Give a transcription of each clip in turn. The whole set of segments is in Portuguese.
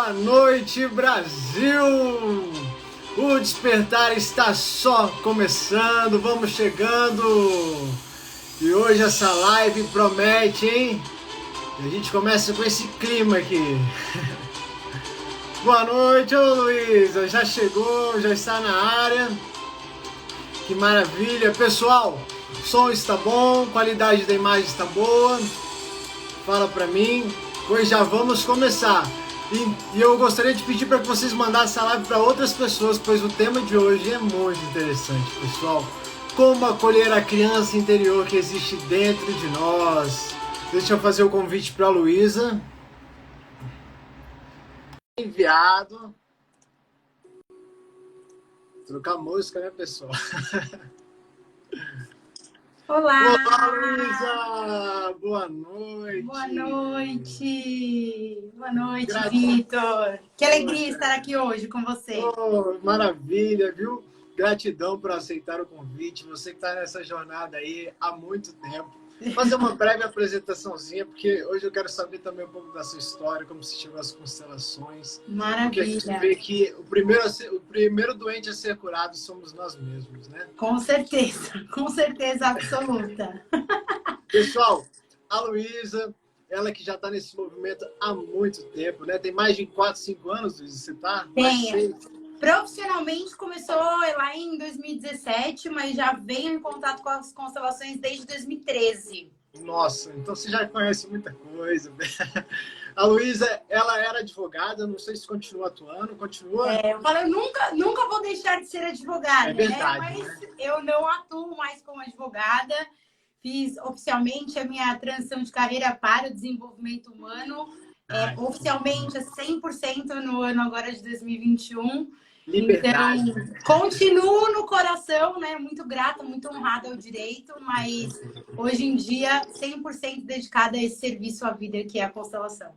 Boa noite, Brasil! O despertar está só começando, vamos chegando! E hoje essa live promete, hein? E a gente começa com esse clima aqui. Boa noite, ô Luísa! Já chegou, já está na área. Que maravilha! Pessoal, o som está bom, qualidade da imagem está boa. Fala pra mim, pois já vamos começar. E eu gostaria de pedir para que vocês mandassem essa live para outras pessoas, pois o tema de hoje é muito interessante, pessoal. Como acolher a criança interior que existe dentro de nós. Deixa eu fazer o convite para a Luísa. Enviado. Trocar música, né, pessoal? Olá! Olá, Luísa! Boa noite! Boa noite! Boa noite, Vitor! Que alegria estar aqui hoje com você! Oh, maravilha, viu? Gratidão por aceitar o convite. Você que está nessa jornada aí há muito tempo. Fazer uma breve apresentaçãozinha, porque hoje eu quero saber também um pouco da sua história, como você chegou às constelações. Maravilha! Porque a gente vê que o primeiro doente a ser curado somos nós mesmos, né? Com certeza absoluta. Pessoal, a Luísa, ela que já está nesse movimento há muito tempo, né? Tem mais de 4, 5 anos, Luísa, você está? Tem. Profissionalmente começou lá em 2017, mas já venho em contato com as constelações desde 2013. Nossa, então você já conhece muita coisa. A Luísa, ela era advogada, não sei se continua atuando, continua? Eu falei, eu nunca vou deixar de ser advogada, é verdade, né? Mas né? eu não atuo mais como advogada. Fiz oficialmente a minha transição de carreira para o desenvolvimento humano, oficialmente 100% no ano agora de 2021. Liberdade. Então, continuo no coração, né? Muito grata, muito honrada ao direito, mas hoje em dia 100% dedicada a esse serviço à vida que é a constelação.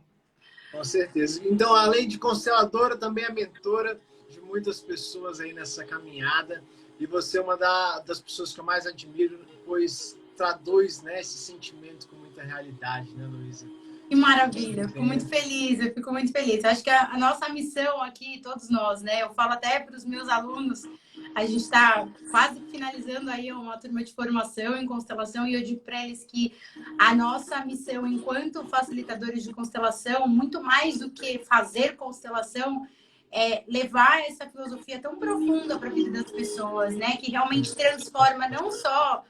Com certeza. Então, além de consteladora, também é mentora de muitas pessoas aí nessa caminhada. E você é uma das pessoas que eu mais admiro, pois traduz, né, esse sentimento com muita realidade, né, Luísa? Que maravilha, eu fico muito feliz. Acho que a nossa missão aqui, todos nós, né? Eu falo até para os meus alunos, a gente está quase finalizando aí uma turma de formação em constelação e eu digo para eles que a nossa missão enquanto facilitadores de constelação, muito mais do que fazer constelação, é levar essa filosofia tão profunda para a vida das pessoas, né? Que realmente transforma não só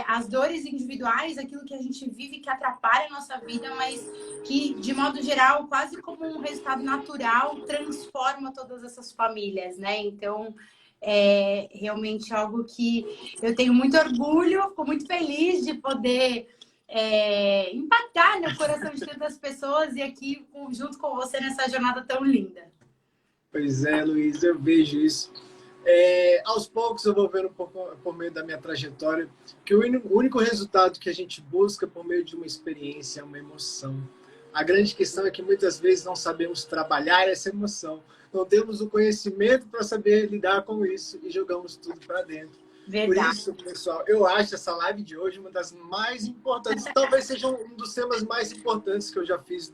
as dores individuais, aquilo que a gente vive que atrapalha a nossa vida, mas que, de modo geral, quase como um resultado natural, transforma todas essas famílias, né? Então, é realmente algo que eu tenho muito orgulho, fico muito feliz de poder impactar no coração de tantas pessoas e aqui junto com você nessa jornada tão linda. Pois é, Luiz, eu vejo isso. Aos poucos eu vou vendo por meio da minha trajetória que o único resultado que a gente busca por meio de uma experiência é uma emoção. A grande questão é que muitas vezes não sabemos trabalhar essa emoção, não temos o conhecimento para saber lidar com isso e jogamos tudo para dentro. Verdade. Por isso, pessoal, eu acho essa live de hoje uma das mais importantes, talvez seja um dos temas mais importantes que eu já fiz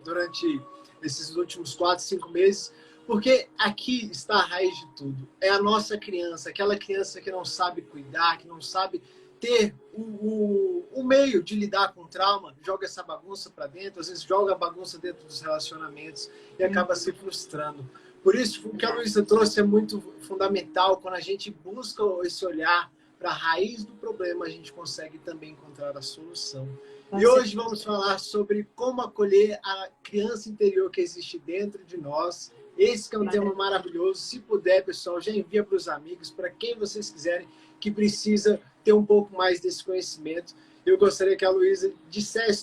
durante esses últimos 4, 5 meses, porque aqui está a raiz de tudo. É a nossa criança, aquela criança que não sabe cuidar, que não sabe ter o meio de lidar com o trauma, joga essa bagunça para dentro, às vezes joga a bagunça dentro dos relacionamentos e acaba se frustrando. Por isso, o que a Luísa trouxe é muito fundamental. Quando a gente busca esse olhar para a raiz do problema, a gente consegue também encontrar a solução. E hoje vamos falar sobre como acolher a criança interior que existe dentro de nós. Esse que é um tema maravilhoso. Se puder, pessoal, já envia para os amigos, para quem vocês quiserem, que precisa ter um pouco mais desse conhecimento. Eu gostaria que a Luísa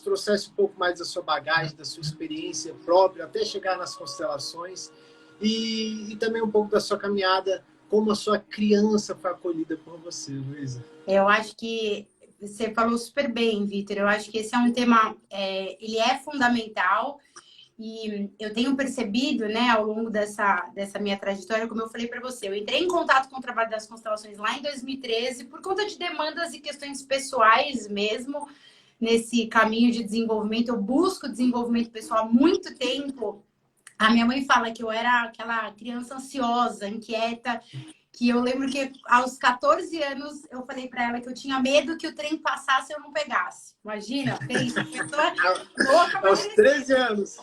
trouxesse um pouco mais da sua bagagem, da sua experiência própria, até chegar nas constelações, e também um pouco da sua caminhada, como a sua criança foi acolhida por você, Luísa. Eu acho que você falou super bem, Vitor. Eu acho que esse é um tema, ele é fundamental. E eu tenho percebido, né, ao longo dessa minha trajetória, como eu falei para você, eu entrei em contato com o trabalho das constelações lá em 2013 por conta de demandas e questões pessoais mesmo, nesse caminho de desenvolvimento. Eu busco desenvolvimento pessoal há muito tempo A minha mãe fala que eu era aquela criança ansiosa, inquieta, que eu lembro que aos 14 anos eu falei para ela que eu tinha medo que o trem passasse e eu não pegasse. Imagina, pensa, pessoa louca pra Aos crescer. 13 anos.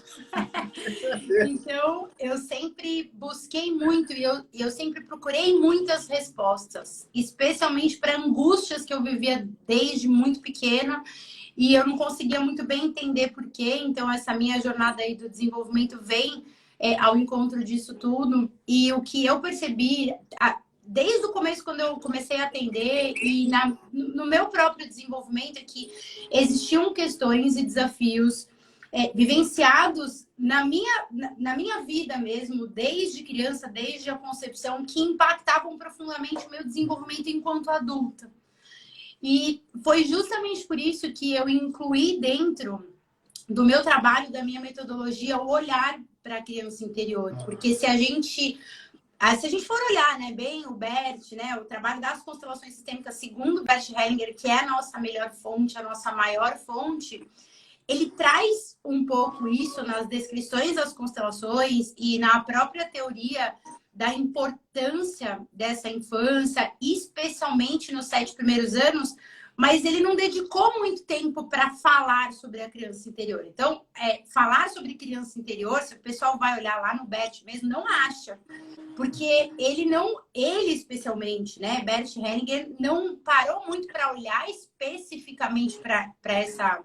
Então, eu sempre busquei muito e eu sempre procurei muitas respostas, especialmente para angústias que eu vivia desde muito pequena e eu não conseguia muito bem entender por quê. Então, essa minha jornada aí do desenvolvimento vem ao encontro disso tudo. E o que eu percebi desde o começo, quando eu comecei a atender e no meu próprio desenvolvimento, é que existiam questões e desafios vivenciados na minha vida mesmo, desde criança, desde a concepção, que impactavam profundamente o meu desenvolvimento enquanto adulta. E foi justamente por isso que eu incluí dentro do meu trabalho, da minha metodologia, o olhar para a criança interior. Porque se a gente for olhar, né, bem o Bert, né, o trabalho das constelações sistêmicas, segundo o Bert Hellinger, que é a nossa melhor fonte, a nossa maior fonte, ele traz um pouco isso nas descrições das constelações e na própria teoria da importância dessa infância, especialmente nos 7 primeiros anos, mas ele não dedicou muito tempo para falar sobre a criança interior. Então, falar sobre criança interior, se o pessoal vai olhar lá no Bert mesmo, não acha. Porque ele especialmente, né, Bert Hellinger, não parou muito para olhar especificamente para essa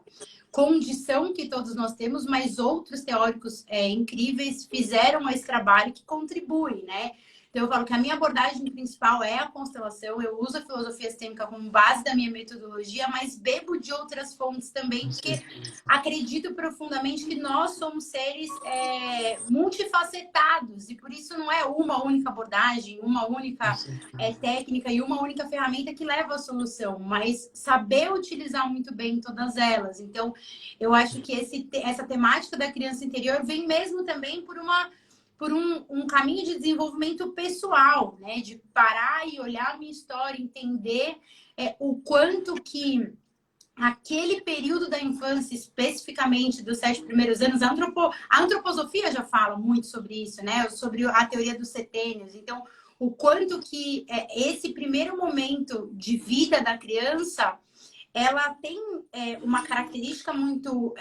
condição que todos nós temos, mas outros teóricos incríveis fizeram esse trabalho que contribui, né? Então, eu falo que a minha abordagem principal é a constelação, eu uso a filosofia sistêmica como base da minha metodologia, mas bebo de outras fontes também, porque acredito profundamente que nós somos seres multifacetados, e por isso não é uma única abordagem, uma única técnica e uma única ferramenta que leva à solução, mas saber utilizar muito bem todas elas. Então, eu acho que essa temática da criança interior vem mesmo também por um caminho de desenvolvimento pessoal, né? De parar e olhar a minha história, entender o quanto que aquele período da infância, especificamente dos 7 primeiros anos, a antroposofia já fala muito sobre isso, né? Sobre a teoria dos setênios. Então, o quanto que esse primeiro momento de vida da criança, ela tem uma característica muito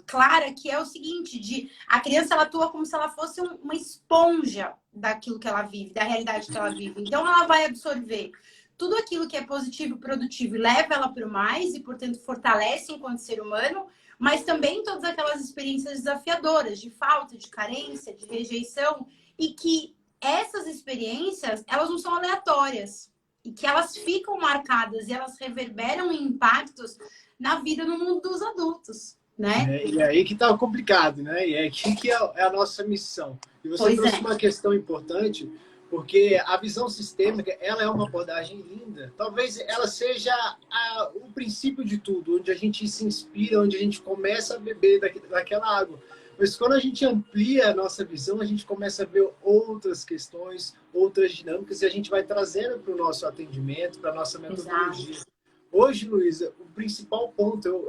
clara, que é o seguinte, a criança ela atua como se ela fosse uma esponja daquilo que ela vive, da realidade que ela vive. Então, ela vai absorver tudo aquilo que é positivo e produtivo e leva ela para o mais e, portanto, fortalece enquanto ser humano, mas também todas aquelas experiências desafiadoras de falta, de carência, de rejeição, e que essas experiências, elas não são aleatórias. E que elas ficam marcadas e elas reverberam em impactos na vida no mundo dos adultos, né? E aí que tá complicado, né? E é aqui que é a nossa missão. E você trouxe uma questão importante, porque a visão sistêmica, ela é uma abordagem linda. Talvez ela seja o princípio de tudo, onde a gente se inspira, onde a gente começa a beber daquela água. Mas quando a gente amplia a nossa visão, a gente começa a ver outras questões, outras dinâmicas, e a gente vai trazendo para o nosso atendimento, para a nossa metodologia. Exato. Hoje, Luísa, o principal ponto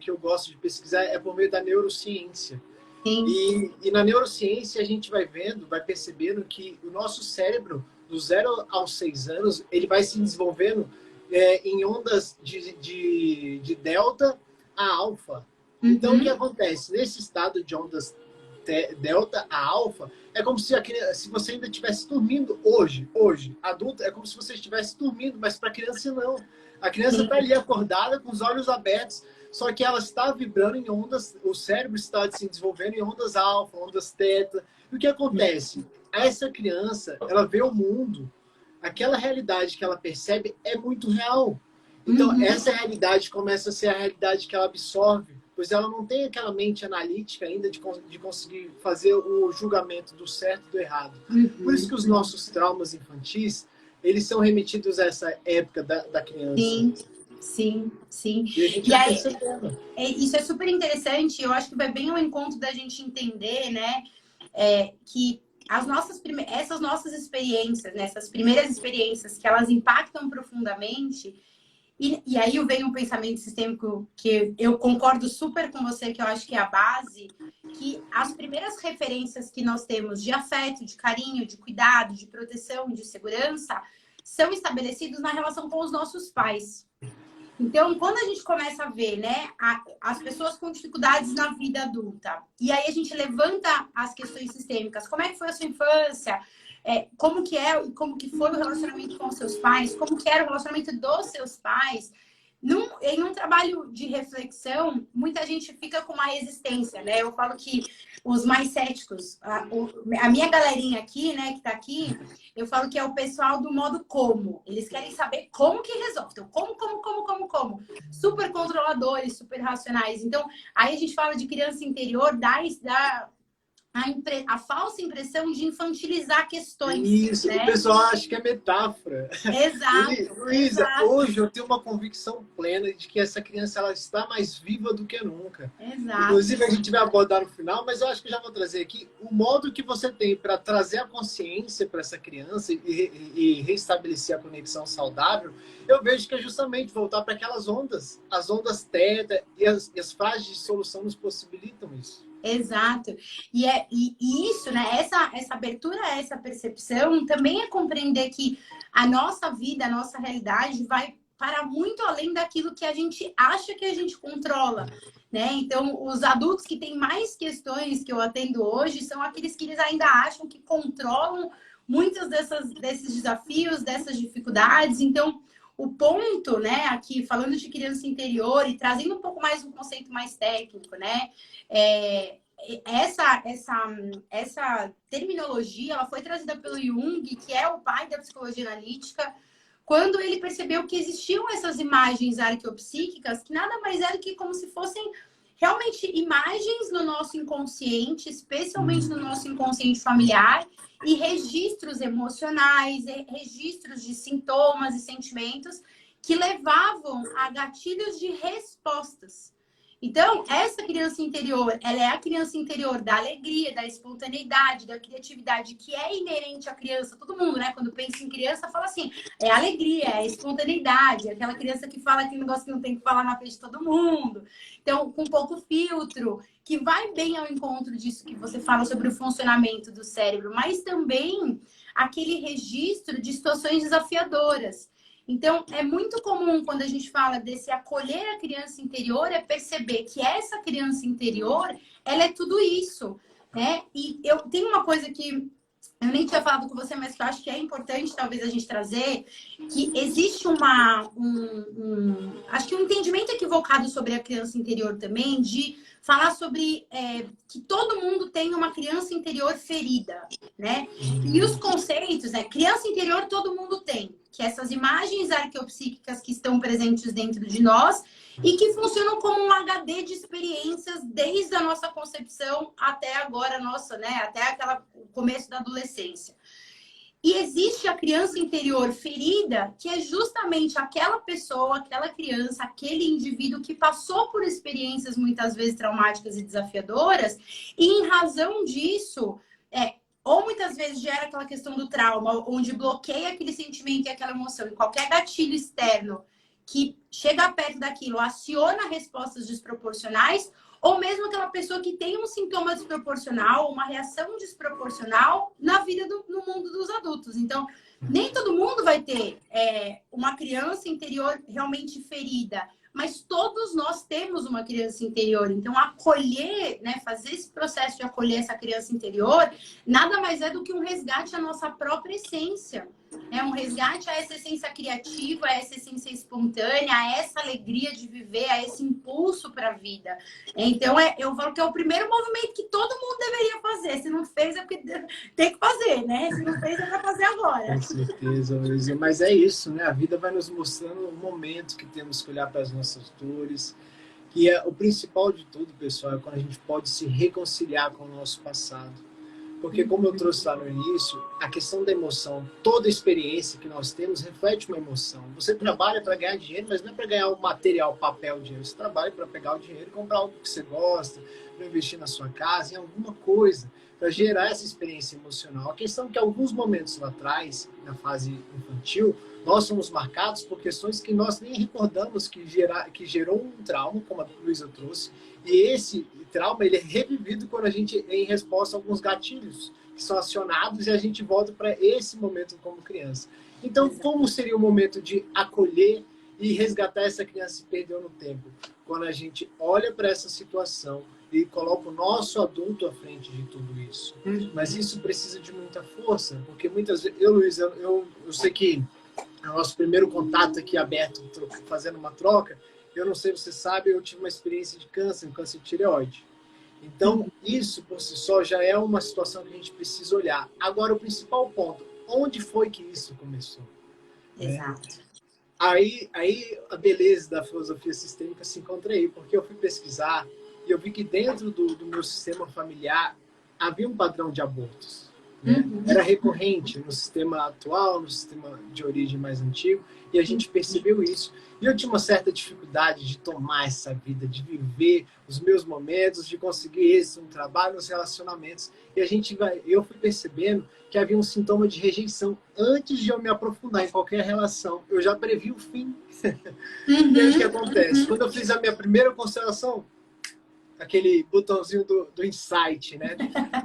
que eu gosto de pesquisar é por meio da neurociência. Sim. E na neurociência a gente vai vendo, vai percebendo que o nosso cérebro, do 0 aos 6 anos, ele vai se desenvolvendo em ondas de delta a alfa. Então, o que acontece? Nesse estado de ondas delta a alfa, é como se você ainda estivesse dormindo hoje, adulto, é como se você estivesse dormindo, mas para a criança não. A criança está ali acordada, com os olhos abertos, só que ela está vibrando em ondas, o cérebro está se desenvolvendo em ondas alfa, ondas teta. E o que acontece? Essa criança, ela vê o mundo, aquela realidade que ela percebe é muito real. Então, essa realidade começa a ser a realidade que ela absorve, pois ela não tem aquela mente analítica ainda de conseguir fazer o julgamento do certo e do errado. Por isso que os nossos traumas infantis, eles são remetidos a essa época da criança. Sim. E a gente vai percebendo. Isso é super interessante. Eu acho que vai bem ao encontro da gente entender, né, que essas nossas experiências, né, essas primeiras experiências, que elas impactam profundamente, E aí vem um pensamento sistêmico que eu concordo super com você, que eu acho que é a base, que as primeiras referências que nós temos de afeto, de carinho, de cuidado, de proteção, de segurança, são estabelecidos na relação com os nossos pais. Então, quando a gente começa a ver, né, as pessoas com dificuldades na vida adulta, e aí a gente levanta as questões sistêmicas, como é que foi a sua infância? Como que foi o relacionamento com os seus pais? Como que era o relacionamento dos seus pais? Em um trabalho de reflexão, muita gente fica com uma resistência, né? Eu falo que os mais céticos, a minha galerinha aqui, né, que tá aqui, eu falo que é o pessoal do modo como. Eles querem saber como que resolve. Então, como. Super controladores, super racionais. Então, aí a gente fala de criança interior, dá a falsa impressão de infantilizar questões. Isso, né? O pessoal acha que é metáfora. Exato. Luísa, exato. hoje eu tenho uma convicção plena de que essa criança ela está mais viva do que nunca. Exato. Inclusive, a gente vai abordar no final, mas eu acho que eu já vou trazer aqui o modo que você tem para trazer a consciência para essa criança e restabelecer a conexão saudável. Eu vejo que é justamente voltar para aquelas ondas, as ondas teta e as frases de solução nos possibilitam isso. Exato. E isso, né? Essa abertura a essa percepção também é compreender que a nossa vida, a nossa realidade vai para muito além daquilo que a gente acha que a gente controla, né? Então, os adultos que têm mais questões que eu atendo hoje são aqueles que eles ainda acham que controlam muitos desses desafios, dessas dificuldades. Então, o ponto, né, aqui falando de criança interior e trazendo um pouco mais um conceito mais técnico, né? Essa terminologia ela foi trazida pelo Jung, que é o pai da psicologia analítica, quando ele percebeu que existiam essas imagens arqueopsíquicas que nada mais era que como se fossem realmente imagens no nosso inconsciente, especialmente no nosso inconsciente familiar, e registros emocionais, registros de sintomas e sentimentos que levavam a gatilhos de respostas. Então, essa criança interior, ela é a criança interior da alegria, da espontaneidade, da criatividade, que é inerente à criança. Todo mundo, né? Quando pensa em criança, fala assim, é a alegria, é a espontaneidade, é aquela criança que fala aquele negócio que não tem que falar na frente de todo mundo. Então, com pouco filtro, que vai bem ao encontro disso que você fala sobre o funcionamento do cérebro, mas também aquele registro de situações desafiadoras. Então, é muito comum quando a gente fala desse acolher a criança interior, é perceber que essa criança interior, ela é tudo isso, né? E eu tenho uma coisa que eu nem tinha falado com você, mas que eu acho que é importante talvez a gente trazer, que existe acho que um entendimento equivocado sobre a criança interior também, de falar sobre que todo mundo tem uma criança interior ferida, né? E os conceitos, né? Criança interior todo mundo tem, que essas imagens arqueopsíquicas que estão presentes dentro de nós e que funcionam como um HD de experiências desde a nossa concepção até agora, até o começo da adolescência. E existe a criança interior ferida, que é justamente aquela pessoa, aquela criança, aquele indivíduo que passou por experiências muitas vezes traumáticas e desafiadoras, e em razão disso, ou muitas vezes gera aquela questão do trauma, onde bloqueia aquele sentimento e aquela emoção, e qualquer gatilho externo que chega perto daquilo aciona respostas desproporcionais, ou mesmo aquela pessoa que tem um sintoma desproporcional, uma reação desproporcional na vida no mundo dos adultos. Então, nem todo mundo vai ter uma criança interior realmente ferida, mas todos nós temos uma criança interior. Então, acolher, né, fazer esse processo de acolher essa criança interior, nada mais é do que um resgate à nossa própria essência. É um resgate a essa essência criativa, a essa essência espontânea, a essa alegria de viver, a esse impulso para a vida. Então, eu falo que é o primeiro movimento que todo mundo deveria fazer. Se não fez, é porque tem que fazer, né? Se não fez, é para fazer agora. Com certeza, Luísa. Mas é isso, né? A vida vai nos mostrando o momento que temos que olhar para as nossas dores. E o principal de tudo, pessoal, é quando a gente pode se reconciliar com o nosso passado. Porque, como eu trouxe lá no início, a questão da emoção, toda experiência que nós temos reflete uma emoção. Você trabalha para ganhar dinheiro, mas não é para ganhar o material, papel, dinheiro. Você trabalha para pegar o dinheiro e comprar algo que você gosta, para investir na sua casa, em alguma coisa. para gerar essa experiência emocional. A questão é que alguns momentos lá atrás, na fase infantil, nós somos marcados por questões que nós nem recordamos que gerou um trauma, como a Luísa trouxe, e esse trauma ele é revivido quando a gente, em resposta a alguns gatilhos que são acionados, e a gente volta para esse momento como criança. Então, como seria o momento de acolher e resgatar essa criança que perdeu no tempo? Quando a gente olha para essa situação e coloca o nosso adulto à frente de tudo isso. Mas isso precisa de muita força, porque muitas vezes, Luiz, eu sei que é o nosso primeiro contato aqui aberto, fazendo uma troca, eu não sei se você sabe, eu tive uma experiência de câncer, um câncer de tireoide. Então, isso por si só já é uma situação que a gente precisa olhar. Agora, o principal ponto, onde foi que isso começou? Exato. Aí a beleza da filosofia sistêmica se encontra aí, porque eu fui pesquisar e eu vi que dentro do meu sistema familiar havia um padrão de abortos. Né? Era recorrente no sistema atual, no sistema de origem mais antigo, e a gente percebeu isso. E eu tinha uma certa dificuldade de tomar essa vida, de viver os meus momentos, de conseguir êxito no trabalho, nos relacionamentos. E eu fui percebendo que havia um sintoma de rejeição. Antes de eu me aprofundar em qualquer relação, eu já previ o fim. E aí o que acontece? Quando eu fiz a minha primeira constelação, aquele botãozinho do insight, né?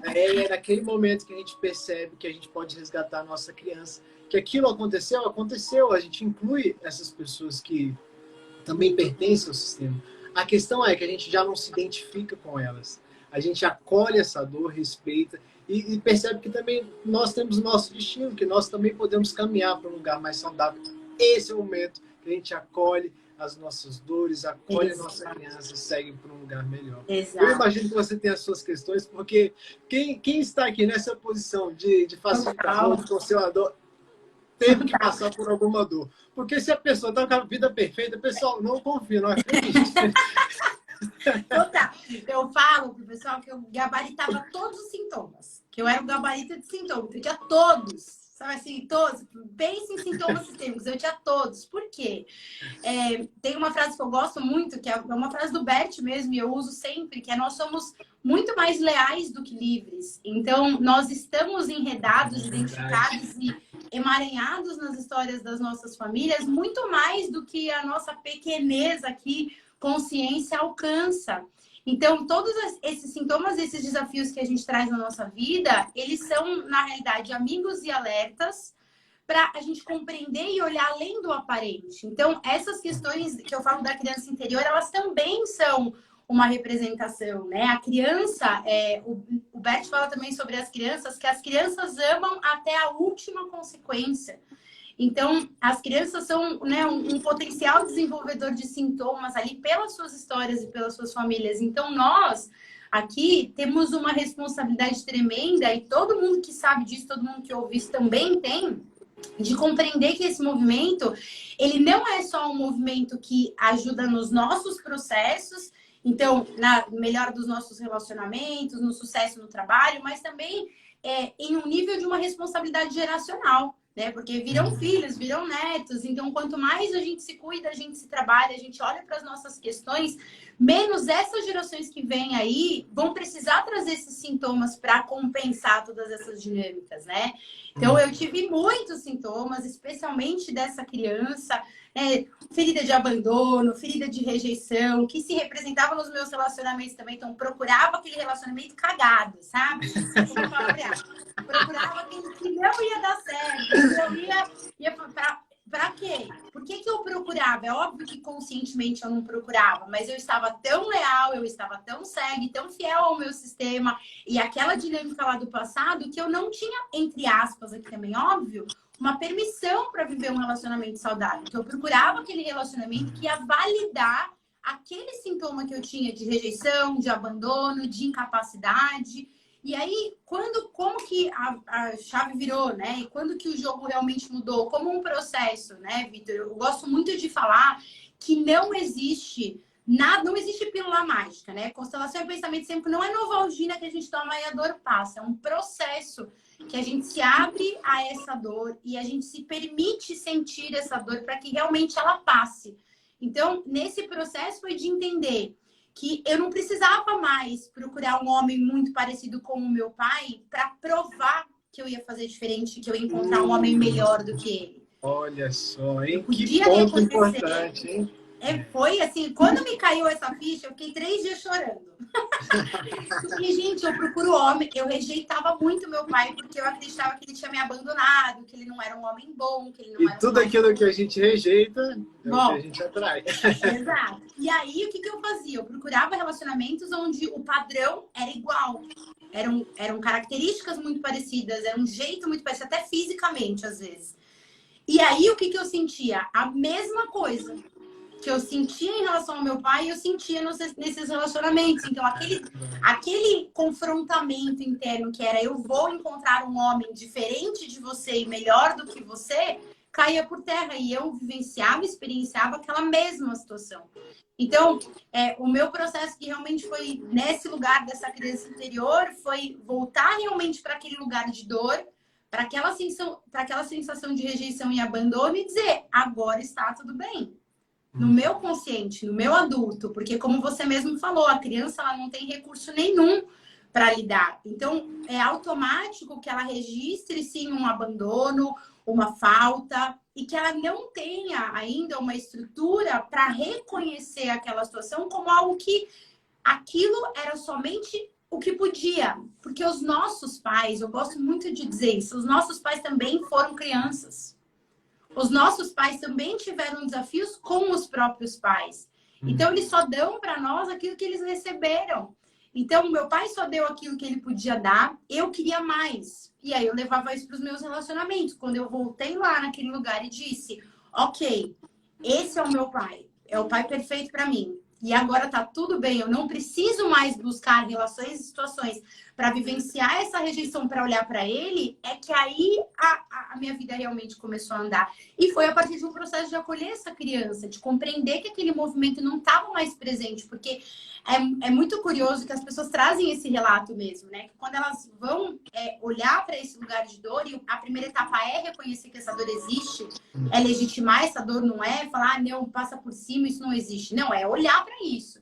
É naquele momento que a gente percebe que a gente pode resgatar a nossa criança. Que aquilo aconteceu. A gente inclui essas pessoas que também pertencem ao sistema. A questão é que a gente já não se identifica com elas. A gente acolhe essa dor, respeita e percebe que também nós temos o nosso destino, que nós também podemos caminhar para um lugar mais saudável. Esse é o momento que a gente acolhe as nossas dores, acolhe a nossa criança e segue para um lugar melhor. Exato. Eu imagino que você tem as suas questões, porque quem está aqui nessa posição de facilitador, de consolador, teve que passar por alguma dor. Porque se a pessoa está com a vida perfeita, pessoal, não confia, não acredite. Total. Eu falo pro pessoal que eu gabaritava todos os sintomas. Que eu era o gabarito de sintomas. Eu tinha todos. Sabe assim, todos. Pense em sintomas sistêmicos. Eu tinha todos. Por quê? Tem uma frase que eu gosto muito, que é uma frase do Bert mesmo, e eu uso sempre, que é: nós somos muito mais leais do que livres. Então, nós estamos enredados, identificados e emaranhados nas histórias das nossas famílias, muito mais do que a nossa pequenez aqui, consciência, alcança. Então, todos esses sintomas, esses desafios que a gente traz na nossa vida, eles são, na realidade, amigos e alertas para a gente compreender e olhar além do aparente. Então, essas questões que eu falo da criança interior, elas também são uma representação, né? A criança, o Bert fala também sobre as crianças, que as crianças amam até a última consequência. Então, as crianças são, né, um potencial desenvolvedor de sintomas ali pelas suas histórias e pelas suas famílias. Então, nós aqui temos uma responsabilidade tremenda, e todo mundo que sabe disso, todo mundo que ouve isso também tem, de compreender que esse movimento, ele não é só um movimento que ajuda nos nossos processos, então, na melhora dos nossos relacionamentos, no sucesso no trabalho, mas também em um nível de uma responsabilidade geracional. Né? Porque virão filhos, virão netos. Então, quanto mais a gente se cuida, a gente se trabalha, a gente olha para as nossas questões, menos essas gerações que vêm aí vão precisar trazer esses sintomas para compensar todas essas dinâmicas, né? Então, eu tive muitos sintomas, especialmente dessa criança, ferida de abandono, ferida de rejeição, que se representava nos meus relacionamentos também. Então, procurava aquele relacionamento cagado, sabe? Procurava aquele que não ia dar certo. Eu ia pra quê? Por que eu procurava? É óbvio que conscientemente eu não procurava, mas eu estava tão leal, eu estava tão cega, tão fiel ao meu sistema e aquela dinâmica lá do passado que eu não tinha, entre aspas, aqui também, óbvio, uma permissão para viver um relacionamento saudável. Então, eu procurava aquele relacionamento que ia validar aquele sintoma que eu tinha de rejeição, de abandono, de incapacidade. E aí, como que a chave virou, né? E quando que o jogo realmente mudou? Como um processo, né, Vitor? Eu gosto muito de falar que não existe nada, não existe pílula mágica, né? Constelação e pensamento sempre não é Novalgina que a gente toma e a dor passa. É um processo que a gente se abre a essa dor e a gente se permite sentir essa dor para que realmente ela passe. Então, nesse processo foi de entender que eu não precisava mais procurar um homem muito parecido com o meu pai para provar que eu ia fazer diferente, que eu ia encontrar um homem melhor do que ele. Olha só, hein? Eu Que podia ponto reconhecer. importante, hein? Foi assim, quando me caiu essa ficha, eu fiquei 3 dias chorando. E, gente, eu procuro homem. Eu rejeitava muito meu pai, porque eu acreditava que ele tinha me abandonado, que ele não era um homem bom, que ele não E era um tudo homem aquilo bom. que a gente rejeita é o que a Bom, gente atrai. exato. E aí, o que eu fazia? Eu procurava relacionamentos onde o padrão era igual. Eram características muito parecidas, era um jeito muito parecido, até fisicamente, às vezes. E aí, o que eu sentia? A mesma coisa que eu sentia em relação ao meu pai, eu sentia nesses relacionamentos. Então, aquele confrontamento interno que era eu vou encontrar um homem diferente de você e melhor do que você, caía por terra. E eu vivenciava, experienciava aquela mesma situação. Então, o meu processo que realmente foi nesse lugar dessa criança interior, foi voltar realmente para aquele lugar de dor, para aquela sensação de rejeição e abandono e dizer, agora está tudo bem. No meu consciente, no meu adulto, porque como você mesmo falou, a criança ela não tem recurso nenhum para lidar. Então, é automático que ela registre sim um abandono, uma falta, e que ela não tenha ainda uma estrutura para reconhecer aquela situação como algo que aquilo era somente o que podia. Porque os nossos pais, eu gosto muito de dizer isso, os nossos pais também foram crianças. Os nossos pais também tiveram desafios com os próprios pais. Então, eles só dão para nós aquilo que eles receberam. Então, meu pai só deu aquilo que ele podia dar, eu queria mais. E aí, eu levava isso para os meus relacionamentos. Quando eu voltei lá naquele lugar e disse, ok, esse é o meu pai. É o pai perfeito para mim. E agora tá tudo bem, eu não preciso mais buscar relações e situações para vivenciar essa rejeição, para olhar para ele, é que aí a minha vida realmente começou a andar. E foi a partir de um processo de acolher essa criança, de compreender que aquele movimento não estava mais presente, porque é muito curioso que as pessoas trazem esse relato mesmo, né? Que quando elas vão olhar para esse lugar de dor, e a primeira etapa é reconhecer que essa dor existe, é legitimar essa dor, não é falar, não, passa por cima, isso não existe. Não, é olhar para isso.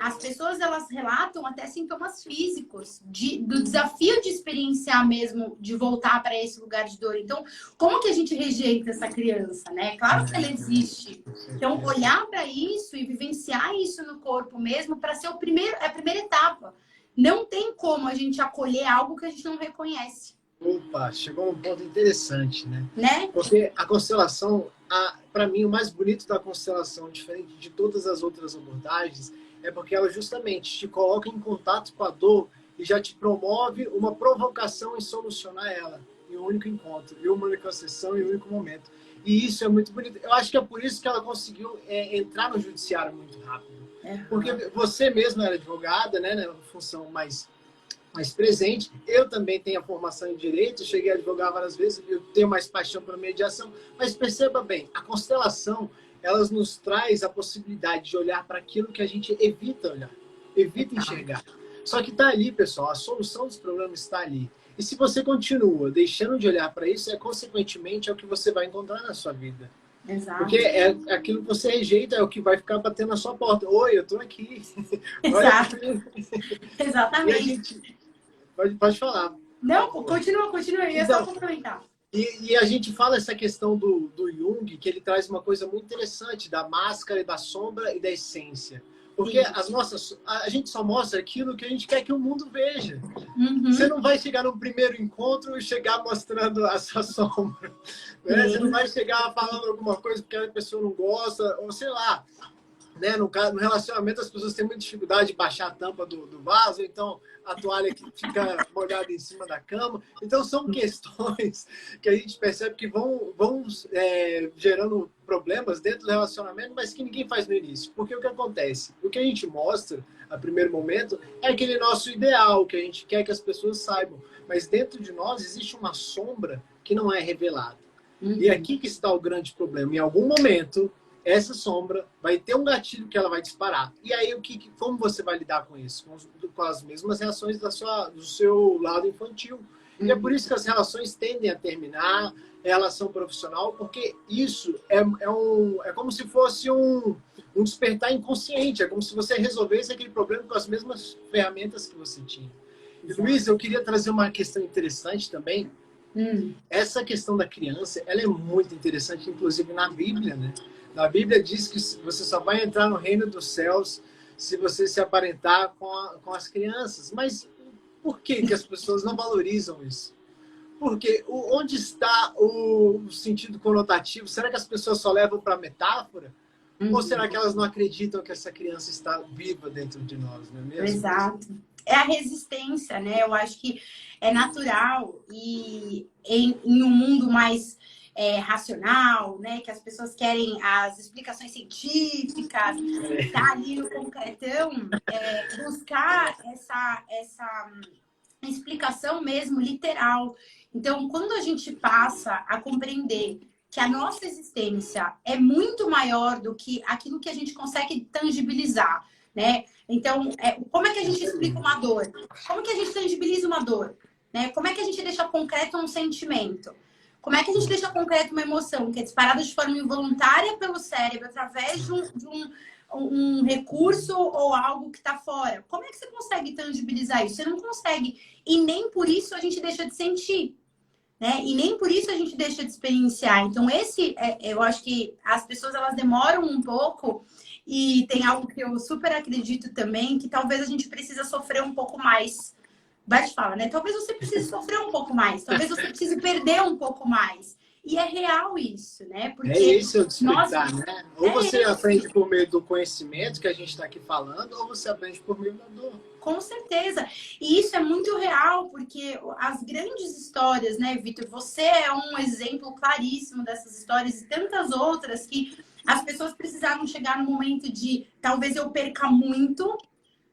As pessoas, elas relatam até sintomas físicos do desafio de experienciar mesmo, de voltar para esse lugar de dor. Então, como que a gente rejeita essa criança, né? Claro que ela existe. Então, olhar para isso e vivenciar isso no corpo mesmo, para ser a primeira etapa. Não tem como a gente acolher algo que a gente não reconhece. Opa, chegou um ponto interessante, né? Né? Porque a constelação, para mim, o mais bonito da constelação, diferente de todas as outras abordagens, é porque ela justamente te coloca em contato com a dor e já te promove uma provocação em solucionar ela em um único encontro, em uma única sessão, em um único momento. E isso é muito bonito. Eu acho que é por isso que ela conseguiu entrar no judiciário muito rápido. Porque você mesma era advogada, né, na função mais presente. Eu também tenho a formação em direito, cheguei a advogar várias vezes, eu tenho mais paixão pela mediação, mas perceba bem, a constelação, elas nos traz a possibilidade de olhar para aquilo que a gente evita olhar, evita enxergar. Só que está ali, pessoal, a solução dos problemas está ali. E se você continua deixando de olhar para isso, consequentemente, é o que você vai encontrar na sua vida. Exato. Porque aquilo que você rejeita é o que vai ficar batendo na sua porta. Oi, eu estou aqui. Exato. Exatamente. Pode falar. Não, continua, eu ia só complementar. E a gente fala essa questão do Jung, que ele traz uma coisa muito interessante da máscara, da sombra e da essência. Porque a gente só mostra aquilo que a gente quer que o mundo veja. Uhum. Você não vai chegar no primeiro encontro e chegar mostrando a sua sombra. Né? Você não vai chegar falando alguma coisa porque a pessoa não gosta, ou sei lá. Né? No relacionamento, as pessoas têm muita dificuldade de baixar a tampa do vaso, então a toalha que fica molhada em cima da cama. Então, são questões que a gente percebe que vão gerando problemas dentro do relacionamento, mas que ninguém faz no início. Porque o que acontece? O que a gente mostra, a primeiro momento, é aquele nosso ideal, que a gente quer que as pessoas saibam. Mas dentro de nós existe uma sombra que não é revelada. E é aqui que está o grande problema. Em algum momento, essa sombra vai ter um gatilho que ela vai disparar. E aí, como você vai lidar com isso? Com as mesmas reações do seu lado infantil. E é por isso que as relações tendem a terminar, a relação profissional, porque isso é como se fosse um despertar inconsciente, é como se você resolvesse aquele problema com as mesmas ferramentas que você tinha. E, Luiz, eu queria trazer uma questão interessante também. Essa questão da criança, ela é muito interessante, inclusive na Bíblia, né? Na Bíblia diz que você só vai entrar no reino dos céus se você se aparentar com as crianças. Mas por que as pessoas não valorizam isso? Porque onde está o sentido conotativo? Será que as pessoas só levam para metáfora? Ou será que elas não acreditam que essa criança está viva dentro de nós, não é mesmo? Exato. É a resistência, né? Eu acho que é natural e em um mundo mais racional, né? Que as pessoas querem as explicações científicas, tá ali no concretão, buscar essa explicação mesmo literal. Então, quando a gente passa a compreender que a nossa existência é muito maior do que aquilo que a gente consegue tangibilizar, né? Então, como é que a gente explica uma dor? Como que a gente tangibiliza uma dor? Né? Como é que a gente deixa concreto um sentimento? Como é que a gente deixa concreto uma emoção que é disparada de forma involuntária pelo cérebro através de um recurso ou algo que está fora? Como é que você consegue tangibilizar isso? Você não consegue. E nem por isso a gente deixa de sentir. Né? E nem por isso a gente deixa de experienciar. Então, eu acho que as pessoas elas demoram um pouco. E tem algo que eu super acredito também, que talvez a gente precisa sofrer um pouco mais. Bart fala, né? Talvez você precise sofrer um pouco mais. Talvez você precise perder um pouco mais. E é real isso, né? Porque esse é o despertar, né? Ou você aprende por meio do conhecimento que a gente está aqui falando, ou você aprende por meio da dor. Com certeza. E isso é muito real, porque as grandes histórias, né, Vitor? Você é um exemplo claríssimo dessas histórias e tantas outras que as pessoas precisaram chegar no momento de talvez eu perca muito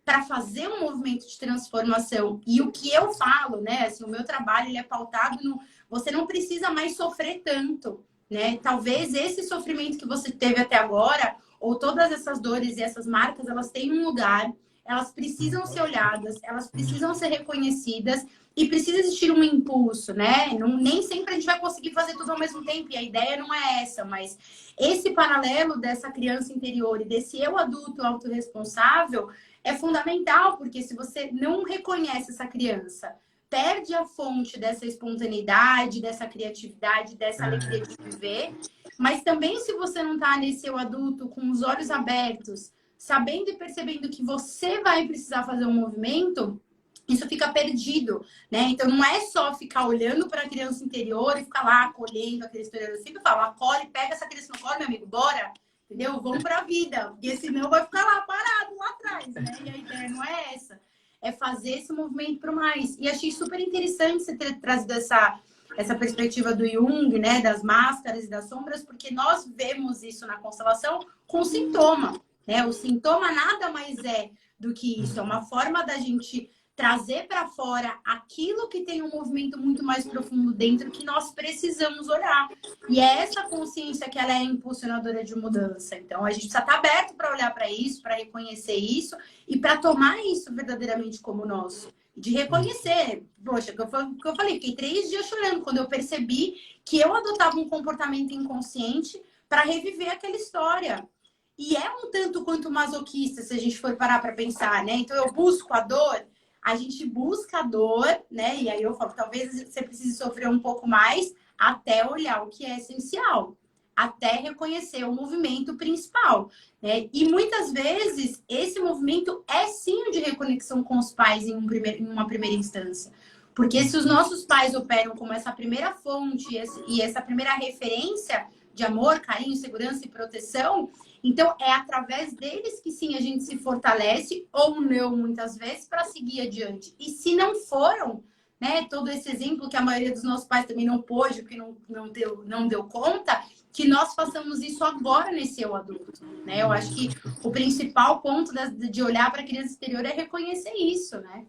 para fazer um movimento de transformação. E o que eu falo, né? Assim, o meu trabalho ele é pautado no você não precisa mais sofrer tanto, né? Talvez esse sofrimento que você teve até agora, ou todas essas dores e essas marcas, elas têm um lugar, elas precisam ser olhadas, elas precisam ser reconhecidas e precisa existir um impulso, né? Nem sempre a gente vai conseguir fazer tudo ao mesmo tempo, e a ideia não é essa, mas esse paralelo dessa criança interior e desse eu adulto autorresponsável é fundamental, porque se você não reconhece essa criança, perde a fonte dessa espontaneidade, dessa criatividade, dessa alegria de viver, mas também se você não está nesse eu adulto com os olhos abertos, sabendo e percebendo que você vai precisar fazer um movimento, isso fica perdido, né? Então não é só ficar olhando para a criança interior e ficar lá acolhendo aquele exterior. Eu sempre falo, acolhe, pega essa criança no colo, meu amigo, bora! Entendeu? Vamos para a vida, porque senão vai ficar lá parado, lá atrás, né? E a ideia não é essa. É fazer esse movimento para mais. E achei super interessante você ter trazido essa perspectiva do Jung, né? Das máscaras e das sombras, porque nós vemos isso na constelação com sintoma, né? O sintoma nada mais é do que isso. É uma forma da gente trazer para fora aquilo que tem um movimento muito mais profundo dentro que nós precisamos olhar. E é essa consciência que ela é impulsionadora de mudança. Então, a gente precisa estar aberto para olhar para isso, para reconhecer isso e para tomar isso verdadeiramente como nosso. De reconhecer. Poxa, que eu falei, fiquei 3 dias chorando quando eu percebi que eu adotava um comportamento inconsciente para reviver aquela história. E é um tanto quanto masoquista, se a gente for parar para pensar, né? Então, eu busco a dor. A gente busca a dor, né? E aí eu falo, talvez você precise sofrer um pouco mais até olhar o que é essencial, até reconhecer o movimento principal, né? E muitas vezes esse movimento é sim o de reconexão com os pais em uma primeira instância. Porque se os nossos pais operam como essa primeira fonte e essa primeira referência de amor, carinho, segurança e proteção, então é através deles que sim a gente se fortalece ou não muitas vezes para seguir adiante. E se não foram, né, todo esse exemplo que a maioria dos nossos pais também não pôde, porque não deu conta, que nós façamos isso agora nesse eu adulto, né? Eu acho que o principal ponto de olhar para a criança exterior é reconhecer isso, né?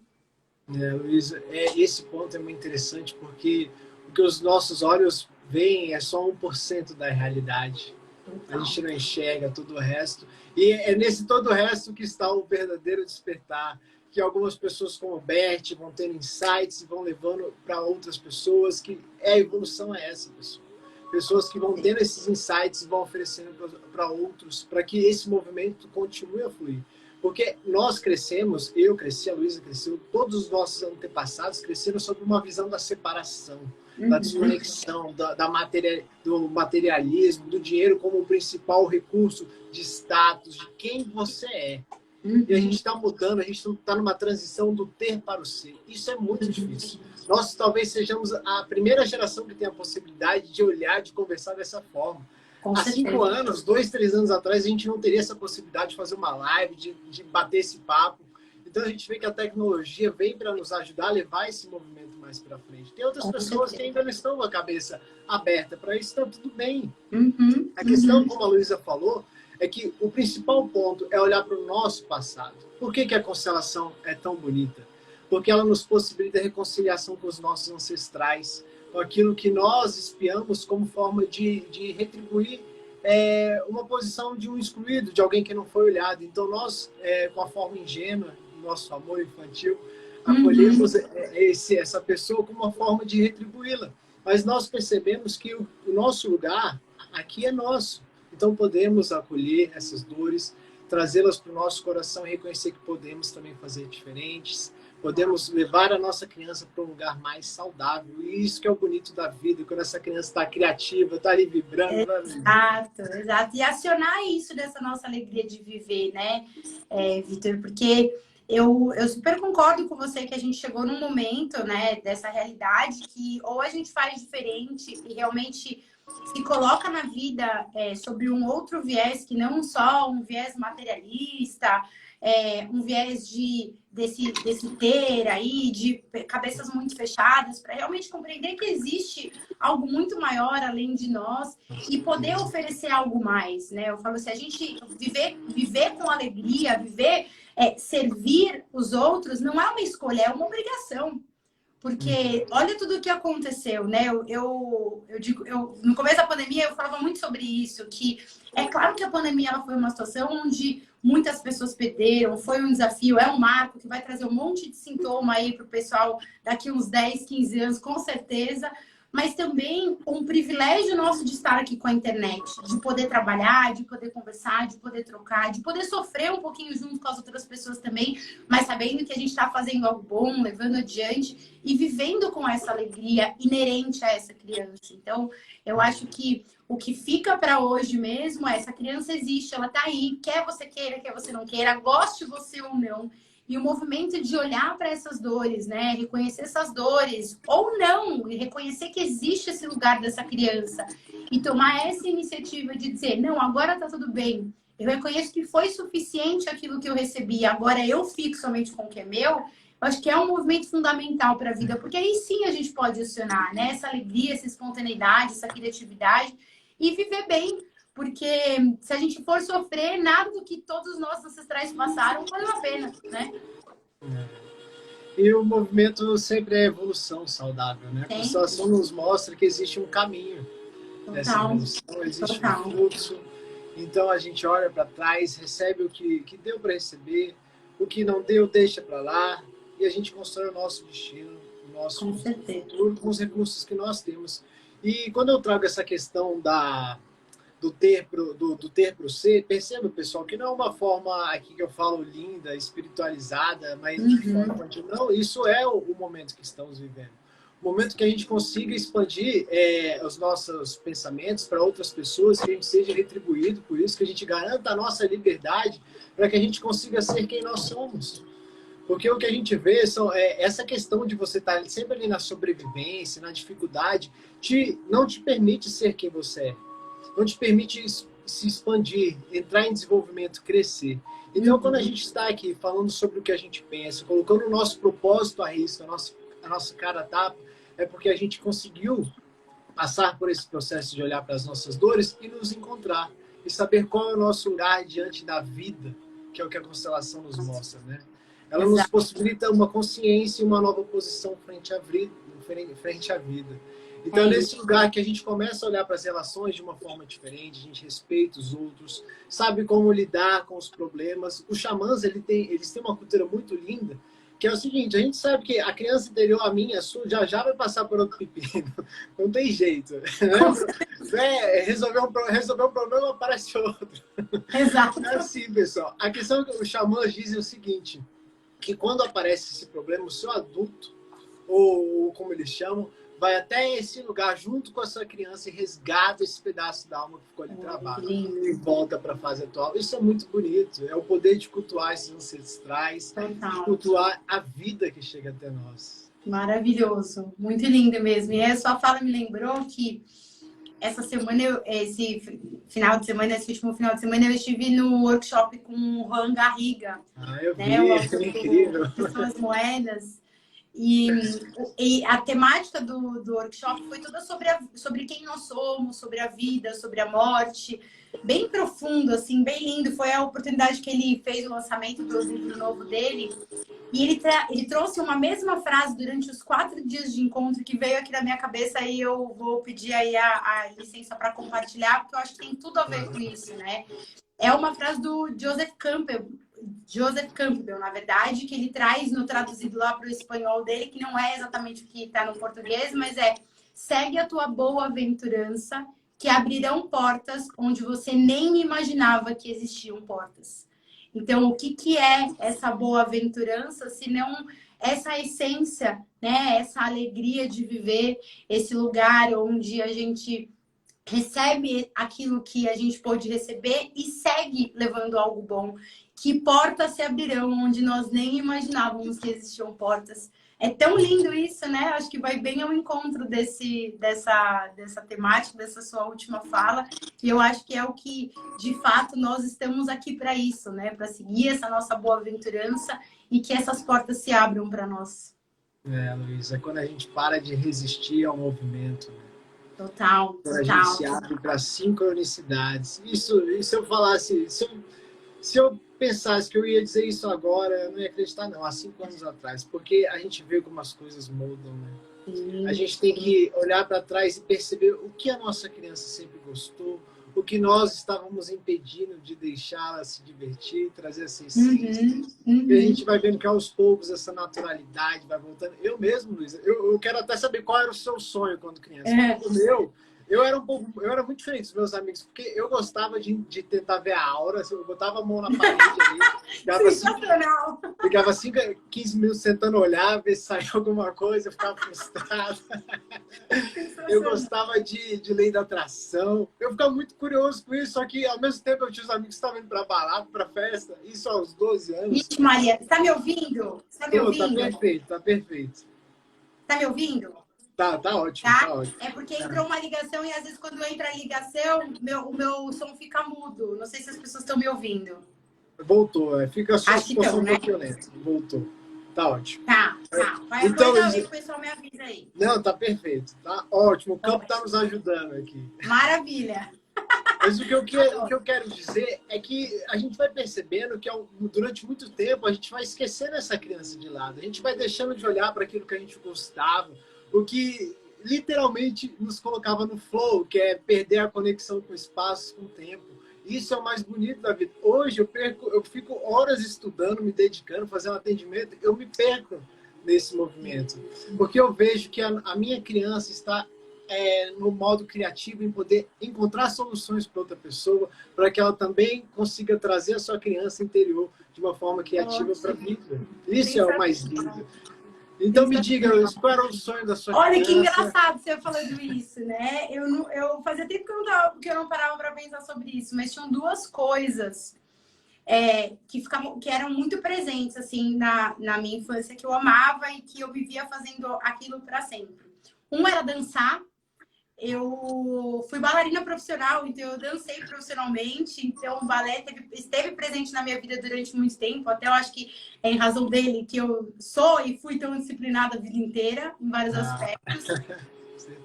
Luísa, esse ponto é muito interessante porque o que os nossos olhos veem é só 1% da realidade. A gente não enxerga todo o resto. E é nesse todo o resto que está o verdadeiro despertar, que algumas pessoas como o Bert vão tendo insights e vão levando para outras pessoas, que a evolução é essa, pessoal. Pessoas que vão tendo esses insights e vão oferecendo para outros, para que esse movimento continue a fluir. Porque nós crescemos, eu cresci, a Luísa cresceu, todos os nossos antepassados cresceram sob uma visão da separação, da desconexão, do materialismo, do dinheiro como o principal recurso de status, de quem você é. E a gente está mudando, a gente está numa transição do ter para o ser. Isso é muito difícil. Nós talvez sejamos a primeira geração que tem a possibilidade de olhar, de conversar dessa forma. Há 5 anos, 2, 3 anos atrás, a gente não teria essa possibilidade de fazer uma live, de bater esse papo. Então a gente vê que a tecnologia vem para nos ajudar a levar esse movimento mais para frente. Tem outras pessoas que ainda não estão com a cabeça aberta para isso, está tudo bem. A questão, como a Luísa falou, é que o principal ponto é olhar para o nosso passado. Por que a constelação é tão bonita? Porque ela nos possibilita a reconciliação com os nossos ancestrais, com aquilo que nós espiamos como forma de retribuir uma posição de um excluído, de alguém que não foi olhado. Então nós, com a forma ingênua, nosso amor infantil, acolhemos essa pessoa como uma forma de retribuí-la. Mas nós percebemos que o nosso lugar aqui é nosso. Então podemos acolher essas dores, trazê-las para o nosso coração e reconhecer que podemos também fazer diferentes. Podemos levar a nossa criança para um lugar mais saudável. E isso que é o bonito da vida, quando essa criança está criativa, está ali vibrando. Exato, exato. E acionar isso dessa nossa alegria de viver, né, Vitor? Porque eu super concordo com você que a gente chegou num momento, né, dessa realidade que ou a gente faz diferente e realmente se coloca na vida sobre um outro viés, que não só um viés materialista, um viés desse ter aí, de cabeças muito fechadas, para realmente compreender que existe algo muito maior além de nós e poder oferecer algo mais, né? Eu falo assim, a gente viver com alegria, servir os outros, não é uma escolha, é uma obrigação. Porque olha tudo o que aconteceu, né? Eu digo, no começo da pandemia eu falava muito sobre isso, que é claro que a pandemia ela foi uma situação onde muitas pessoas perderam, foi um desafio, é um marco que vai trazer um monte de sintoma aí para o pessoal daqui uns 10, 15 anos, com certeza. Mas também um privilégio nosso de estar aqui com a internet, de poder trabalhar, de poder conversar, de poder trocar, de poder sofrer um pouquinho junto com as outras pessoas também, mas sabendo que a gente está fazendo algo bom, levando adiante e vivendo com essa alegria inerente a essa criança. Então, eu acho que o que fica para hoje mesmo é essa criança existe, ela está aí, quer você queira, quer você não queira, goste você ou não. E o movimento de olhar para essas dores, né? Reconhecer essas dores, ou não, e reconhecer que existe esse lugar dessa criança. E tomar essa iniciativa de dizer, não, agora tá tudo bem. Eu reconheço que foi suficiente aquilo que eu recebi, agora eu fico somente com o que é meu. Eu acho que é um movimento fundamental para a vida, porque aí sim a gente pode acionar, né? Essa alegria, essa espontaneidade, essa criatividade e viver bem. Porque se a gente for sofrer, nada do que todos os nossos ancestrais passaram valeu a pena, né? E o movimento sempre é evolução saudável, né? A constelação nos mostra que existe um caminho dessa evolução, existe um fluxo. Então a gente olha para trás, recebe o que deu para receber, o que não deu, deixa para lá, e a gente constrói o nosso destino, o nosso futuro com os recursos que nós temos. E quando eu trago essa questão do ter para o ser, perceba, pessoal, que não é uma forma aqui que eu falo linda, espiritualizada, mas de forma de não, isso é o momento que estamos vivendo. O momento que a gente consiga expandir os nossos pensamentos para outras pessoas, que a gente seja retribuído por isso, que a gente garanta a nossa liberdade para que a gente consiga ser quem nós somos. Porque o que a gente vê essa questão de você estar sempre ali na sobrevivência, na dificuldade, não te permite ser quem você é. Não te permite se expandir, entrar em desenvolvimento, crescer. Então, quando a gente está aqui falando sobre o que a gente pensa, colocando o nosso propósito à risca, a nossa cara a tapa, é porque a gente conseguiu passar por esse processo de olhar para as nossas dores e nos encontrar. E saber qual é o nosso lugar diante da vida, que é o que a constelação nos mostra, né? Ela nos possibilita uma consciência e uma nova posição frente à vida. Então, nesse lugar que a gente começa a olhar para as relações de uma forma diferente, a gente respeita os outros, sabe como lidar com os problemas. Os xamãs, eles têm uma cultura muito linda, que é o seguinte: a gente sabe que a criança interior, a minha, a sua, já vai passar por outro pepino. Não tem jeito. Resolver um problema, aparece outro. Exato. É assim, pessoal. A questão é que os xamãs dizem o seguinte, que quando aparece esse problema, o seu adulto, ou como eles chamam, vai até esse lugar junto com a sua criança e resgata esse pedaço da alma que ficou ali travado e volta para a fase atual. Isso é muito bonito. É o poder de cultuar esses ancestrais, de cultuar a vida que chega até nós. Maravilhoso. Muito lindo mesmo. E a sua fala me lembrou que essa semana, esse último final de semana, eu estive no workshop com o Juan Garriga. Eu vi, é incrível. Que são as moedas. E a temática do workshop foi toda sobre quem nós somos, sobre a vida, sobre a morte. Bem profundo, assim, bem lindo. Foi a oportunidade que ele fez o lançamento do livro novo dele. E ele trouxe uma mesma frase durante os 4 dias de encontro que veio aqui na minha cabeça e eu vou pedir aí a licença para compartilhar, porque eu acho que tem tudo a ver com isso, né? É uma frase do Joseph Campbell, na verdade, que ele traz no traduzido lá para o espanhol dele, que não é exatamente o que está no português, mas segue a tua boa-aventurança, que abrirão portas onde você nem imaginava que existiam portas. Então, o que é essa boa-aventurança, se não essa essência, né? Essa alegria de viver esse lugar onde a gente recebe aquilo que a gente pôde receber e segue levando algo bom. Que portas se abrirão onde nós nem imaginávamos que existiam portas. É tão lindo isso, né? Acho que vai bem ao encontro dessa temática, dessa sua última fala. E eu acho que é o que, de fato, nós estamos aqui para isso, né? Para seguir essa nossa boa-aventurança e que essas portas se abram para nós. Luísa, é quando a gente para de resistir ao movimento, né? Total. Quando a gente se abre para sincronicidades. Isso eu falasse... Se eu pensasse que eu ia dizer isso agora, eu não ia acreditar, não, há 5 anos atrás, porque a gente vê como as coisas mudam, né? A gente tem que olhar para trás e perceber o que a nossa criança sempre gostou, o que nós estávamos impedindo de deixá-la se divertir, trazer essa essência. E a gente vai vendo que aos poucos essa naturalidade vai voltando. Eu mesmo, Luísa, eu quero até saber qual era o seu sonho quando criança. O meu... Eu era muito diferente dos meus amigos, porque eu gostava de tentar ver a aura, eu botava a mão na parede ali, ficava 15 minutos tentando olhar, ver se saía alguma coisa, eu ficava frustrado. Eu gostava de lei da atração, eu ficava muito curioso com isso, só que ao mesmo tempo eu tinha os amigos que estavam indo para balada, para festa, isso aos 12 anos. Ixi, Maria, tá me ouvindo? Tá me ouvindo? Tá perfeito. Tá me ouvindo? Tá ótimo, tá ótimo. É porque entrou uma ligação e às vezes quando entra a ligação, o meu som fica mudo. Não sei se as pessoas estão me ouvindo. Voltou, fica só a situação né? violenta. Voltou. Tá ótimo. Tá. Vai então, o pessoal me avisa aí. Não, tá perfeito. Tá ótimo. O campo tá nos ajudando aqui. Maravilha. Mas o que eu quero dizer é que a gente vai percebendo que durante muito tempo a gente vai esquecendo essa criança de lado. A gente vai deixando de olhar para aquilo que a gente gostava, o que literalmente nos colocava no flow, que é perder a conexão com o espaço, com o tempo. Isso é o mais bonito da vida. Hoje eu fico horas estudando, me dedicando, fazendo atendimento, eu me perco nesse movimento. Porque eu vejo que a minha criança está no modo criativo em poder encontrar soluções para outra pessoa, para que ela também consiga trazer a sua criança interior de uma forma criativa para a vida. Isso é o mais lindo. Então me diga, qual era o sonho da sua criança? Olha que engraçado você falando isso, né? Eu fazia tempo que eu não parava para pensar sobre isso, mas tinham 2 coisas que eram muito presentes assim na minha infância, que eu amava e que eu vivia fazendo aquilo para sempre. Um era dançar. Eu fui bailarina profissional, então eu dancei profissionalmente, então o balé esteve presente na minha vida durante muito tempo, até eu acho que é em razão dele que eu sou e fui tão disciplinada a vida inteira, em vários aspectos.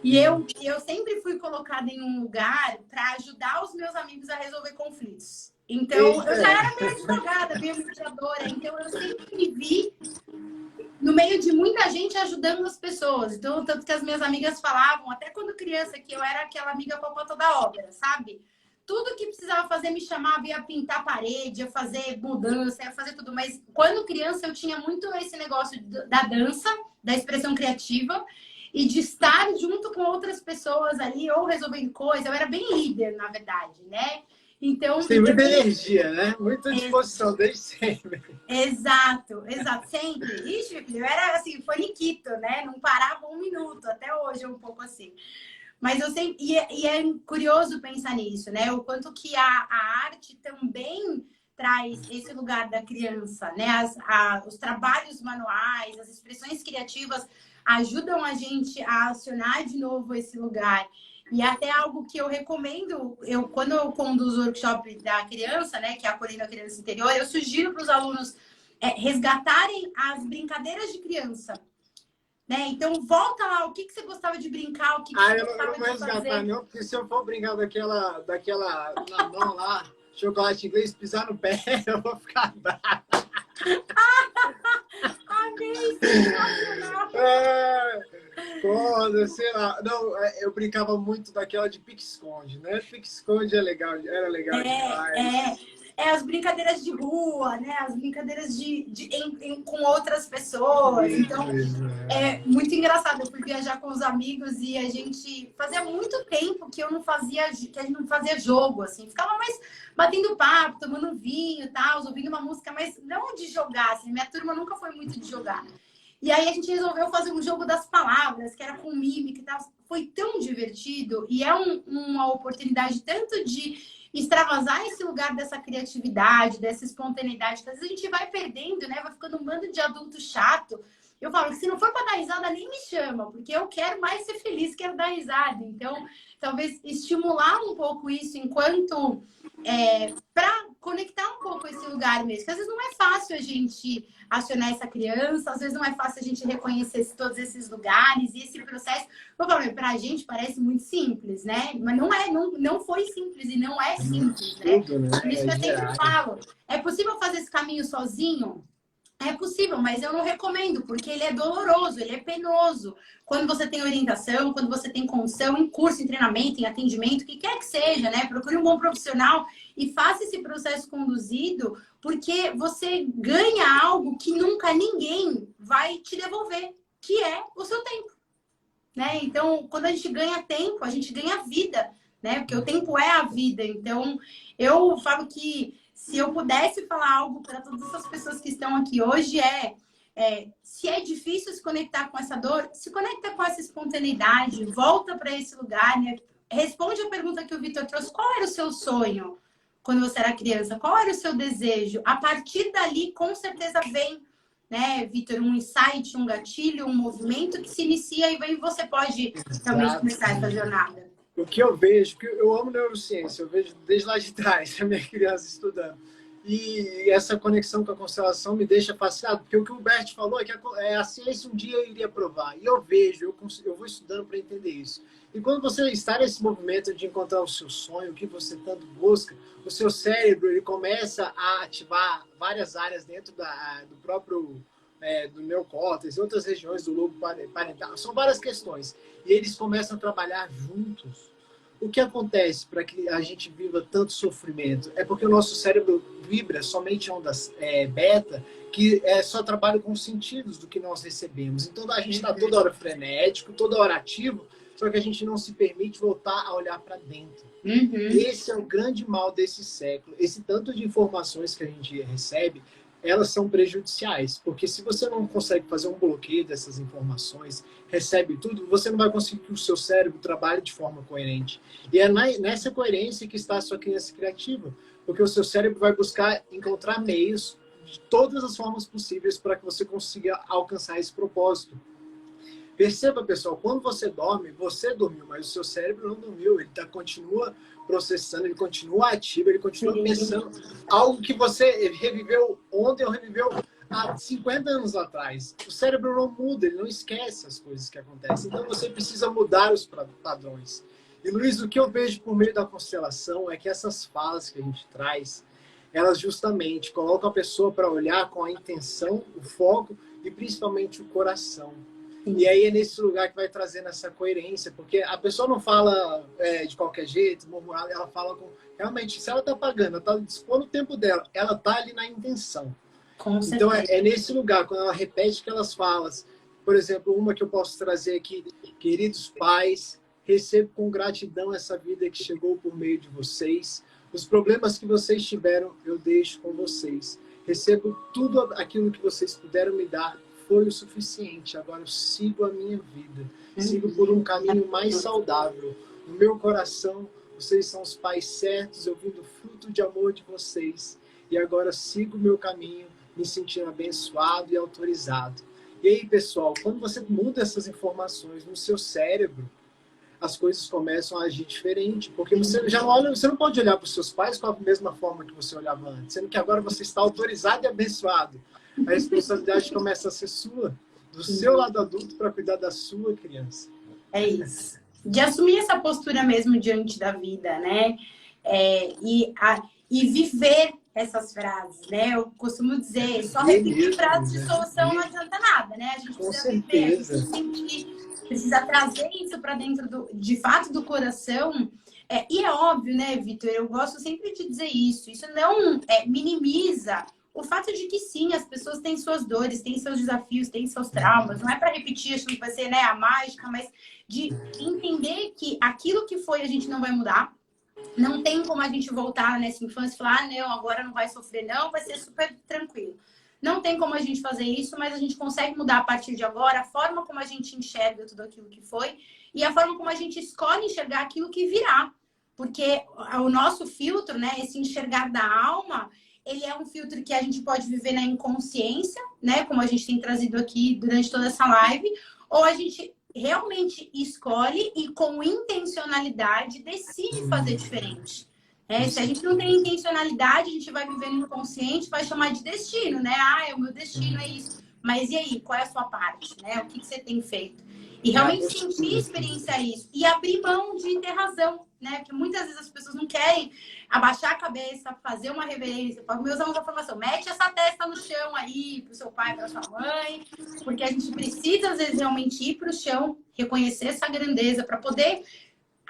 E eu sempre fui colocada em um lugar para ajudar os meus amigos a resolver conflitos. Então, eu já era meio advogada, meio mediadora, então eu sempre me vi no meio de muita gente ajudando as pessoas. Então, tanto que as minhas amigas falavam, até quando criança, que eu era aquela amiga cocota da obra, sabe? Tudo que precisava fazer me chamava, ia pintar parede, ia fazer mudança, ia fazer tudo. Mas quando criança eu tinha muito esse negócio da dança, da expressão criativa e de estar junto com outras pessoas ali ou resolvendo coisa. Eu era bem líder, na verdade, né? Então, tem muita energia, né? Muita disposição, desde sempre. Exato, exato, sempre. Ixi, meu filho, eu era assim, faniquito, né? Não parava um minuto, até hoje é um pouco assim. Mas eu sempre. E é curioso pensar nisso, né? O quanto que a arte também traz esse lugar da criança, né? Os trabalhos manuais, as expressões criativas ajudam a gente a acionar de novo esse lugar. E até algo que eu recomendo, quando eu conduzo o workshop da criança, né, que é Acolhendo a Criança Interior, eu sugiro para os alunos resgatarem as brincadeiras de criança. Né? Então, volta lá, o que você gostava de brincar, o que você gostava eu não vou de fazer. resgatar, não, porque se eu for brincar daquela na mão lá, chocolate inglês, pisar no pé, eu vou ficar bravo. Amei, sensacional! Sei lá. Não, eu brincava muito daquela de pique-esconde, né? Pique-esconde era legal demais. As brincadeiras de rua, né? As brincadeiras com outras pessoas. Então, é muito engraçado. Eu fui viajar com os amigos e a gente fazia muito tempo que a gente não fazia jogo, assim. Ficava mais batendo papo, tomando vinho e tal, ouvindo uma música, mas não de jogar, assim. Minha turma nunca foi muito de jogar. E aí a gente resolveu fazer um jogo das palavras, que era com mímica e tal. Foi tão divertido e é uma oportunidade tanto de extravasar esse lugar dessa criatividade, dessa espontaneidade, que às vezes a gente vai perdendo, né? Vai ficando um bando de adulto chato. Eu falo que se não for para dar risada, nem me chama, porque eu quero mais ser feliz, quero dar risada. Então, talvez estimular um pouco isso enquanto para conectar um pouco esse lugar mesmo. Que às vezes não é fácil a gente acionar essa criança, às vezes não é fácil a gente reconhecer todos esses lugares e esse processo. Para a gente parece muito simples, né? Mas não foi simples e não é simples, né? Por isso que eu sempre falo, é possível fazer esse caminho sozinho? É possível, mas eu não recomendo, porque ele é doloroso, ele é penoso. Quando você tem orientação, quando você tem condição, em curso, em treinamento, em atendimento, o que quer que seja, né? Procure um bom profissional e faça esse processo conduzido, porque você ganha algo que nunca ninguém vai te devolver, que é o seu tempo, né? Então, quando a gente ganha tempo, a gente ganha vida, né? Porque o tempo é a vida. Então, eu falo que se eu pudesse falar algo para todas essas pessoas que estão aqui hoje se é difícil se conectar com essa dor, se conecta com essa espontaneidade, volta para esse lugar, né? Responde a pergunta que o Vitor trouxe. Qual era o seu sonho quando você era criança? Qual era o seu desejo? A partir dali, com certeza vem, né, Vitor, um insight, um gatilho, um movimento que se inicia e aí você pode realmente começar essa jornada. O que eu vejo, porque eu amo neurociência, eu vejo desde lá de trás a minha criança estudando. E essa conexão com a constelação me deixa fascinado, porque o que o Bert falou é que a ciência um dia iria provar. E eu vejo, eu vou estudando para entender isso. E quando você está nesse movimento de encontrar o seu sonho, o que você tanto busca, o seu cérebro ele começa a ativar várias áreas dentro do próprio do neocórtex, outras regiões do lobo parental. São várias questões. E eles começam a trabalhar juntos. O que acontece para que a gente viva tanto sofrimento? É porque o nosso cérebro vibra somente ondas beta, que só trabalha com os sentidos do que nós recebemos. Então a gente está toda hora frenético, toda hora ativo, só que a gente não se permite voltar a olhar para dentro. Esse é o grande mal desse século. Esse tanto de informações que a gente recebe, elas são prejudiciais, porque se você não consegue fazer um bloqueio dessas informações, recebe tudo, você não vai conseguir que o seu cérebro trabalhe de forma coerente. E é nessa coerência que está a sua criança criativa, porque o seu cérebro vai buscar encontrar meios de todas as formas possíveis para que você consiga alcançar esse propósito. Perceba, pessoal, quando você dorme, você dormiu, mas o seu cérebro não dormiu, ele continua processando, ele continua ativo, ele continua pensando algo que você reviveu ontem ou reviveu há 50 anos atrás. O cérebro não muda, ele não esquece as coisas que acontecem. Então você precisa mudar os padrões. E Luiz, o que eu vejo por meio da constelação é que essas falas que a gente traz, elas justamente colocam a pessoa para olhar com a intenção, o foco e principalmente o coração. E aí é nesse lugar que vai trazendo essa coerência, porque a pessoa não fala de qualquer jeito, murmurada, ela fala com... Realmente, se ela está pagando, ela está dispondo o tempo dela, ela está ali na intenção. Então é nesse lugar, quando ela repete aquelas falas, por exemplo, uma que eu posso trazer aqui: queridos pais, recebo com gratidão essa vida que chegou por meio de vocês. Os problemas que vocês tiveram, eu deixo com vocês. Recebo tudo aquilo que vocês puderam me dar, foi o suficiente. Agora eu sigo a minha vida. Sigo por um caminho mais saudável. No meu coração, vocês são os pais certos, eu vim do fruto de amor de vocês. E agora sigo o meu caminho, me sentindo abençoado e autorizado. E aí, pessoal, quando você muda essas informações no seu cérebro, as coisas começam a agir diferente, porque você já não olha, você não pode olhar para os seus pais com a mesma forma que você olhava antes, sendo que agora você está autorizado e abençoado. A responsabilidade começa a ser sua, do seu lado adulto, para cuidar da sua criança. É isso. De assumir essa postura mesmo diante da vida, né? E viver essas frases, né? Eu costumo dizer, só repetir frases de solução não adianta nada, né? A gente precisa viver, a gente precisa trazer isso para dentro de fato do coração. E é óbvio, né, Vitor? Eu gosto sempre de dizer isso. Isso não minimiza o fato de que sim, as pessoas têm suas dores, têm seus desafios, têm seus traumas. Não é para repetir, achando que vai ser, né, a mágica, mas de entender que aquilo que foi a gente não vai mudar. Não tem como a gente voltar nessa infância e falar, não, agora não vai sofrer, não, vai ser super tranquilo. Não tem como a gente fazer isso, mas a gente consegue mudar a partir de agora a forma como a gente enxerga tudo aquilo que foi e a forma como a gente escolhe enxergar aquilo que virá. Porque o nosso filtro, né, esse enxergar da alma, ele é um filtro que a gente pode viver na inconsciência, né, como a gente tem trazido aqui durante toda essa live, ou a gente realmente escolhe e com intencionalidade decide fazer diferente. Se a gente não tem intencionalidade, a gente vai viver no inconsciente, vai chamar de destino, né? Ah, o meu destino é isso. Mas e aí, qual é a sua parte, né? O que você tem feito? E realmente sentir, experienciar isso. E abrir mão de ter razão, né? Porque muitas vezes as pessoas não querem abaixar a cabeça, fazer uma reverência. Para meus alunos da formação, mete essa testa no chão aí, para o seu pai, para sua mãe. Porque a gente precisa, às vezes, realmente ir para o chão, reconhecer essa grandeza, para poder...